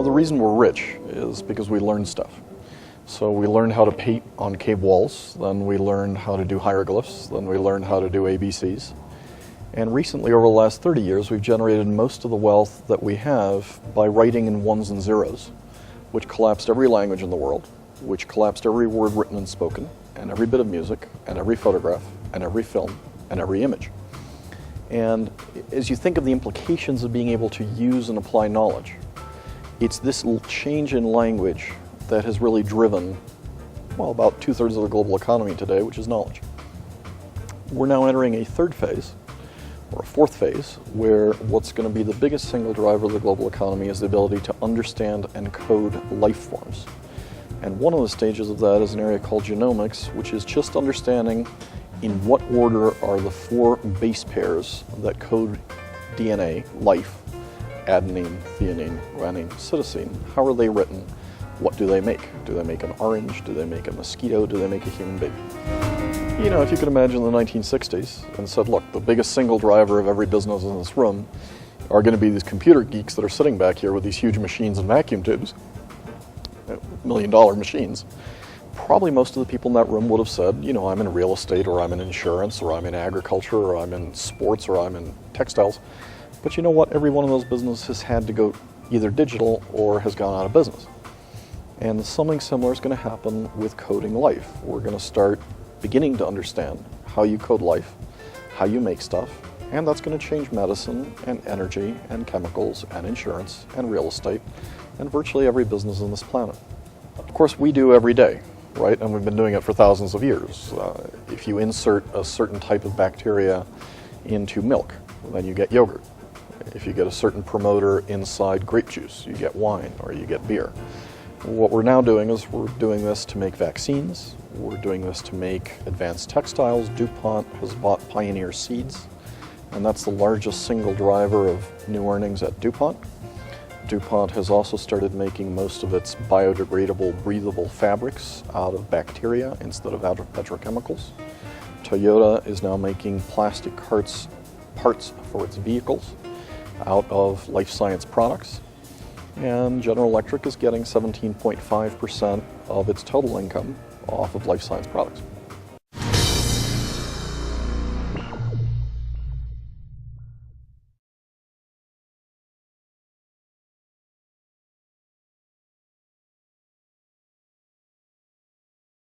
the reason we're rich is because we learn stuff. So we learned how to paint on cave walls, then we learned how to do hieroglyphs, then we learned how to do ABCs. And recently, over the last 30 years, we've generated most of the wealth that we have by writing in ones and zeros, which collapsed every language in the world, which collapsed every word written and spoken, and every bit of music, and every photograph, and every film, and every image. And as you think of the implications of being able to use and apply knowledge, it's this change in language that has really driven, well, about 2/3 of the global economy today, which is knowledge. We're now entering a third phase, or a fourth phase, where what's going to be the biggest single driver of the global economy is the ability to understand and code life forms. And one of the stages of that is an area called genomics, which is just understanding in what order are the 4 base pairs that code DNA, life, adenine, threonine, guanine, cytosine. How are they written? What do they make? Do they make an orange? Do they make a mosquito? Do they make a human baby? If you could imagine the 1960s and said, look, the biggest single driver of every business in this room are going to be these computer geeks that are sitting back here with these huge machines and vacuum tubes, $1 million machines. Probably most of the people in that room would have said, I'm in real estate, or I'm in insurance, or I'm in agriculture, or I'm in sports, or I'm in textiles. But you know what? Every one of those businesses has had to go either digital or has gone out of business. And something similar is going to happen with coding life. We're going to start beginning to understand how you code life, how you make stuff, and that's going to change medicine and energy and chemicals and insurance and real estate and virtually every business on this planet. Of course, we do every day, right? And we've been doing it for thousands of years. If you insert a certain type of bacteria into milk, then you get yogurt. If you get a certain promoter inside grape juice, you get wine or you get beer. What we're now doing is we're doing this to make vaccines. We're doing this to make advanced textiles. DuPont has bought Pioneer Seeds, and that's the largest single driver of new earnings at DuPont. DuPont has also started making most of its biodegradable, breathable fabrics out of bacteria instead of out of petrochemicals. Toyota is now making plastic parts for its vehicles out of life science products. And General Electric is getting 17.5% of its total income off of life science products.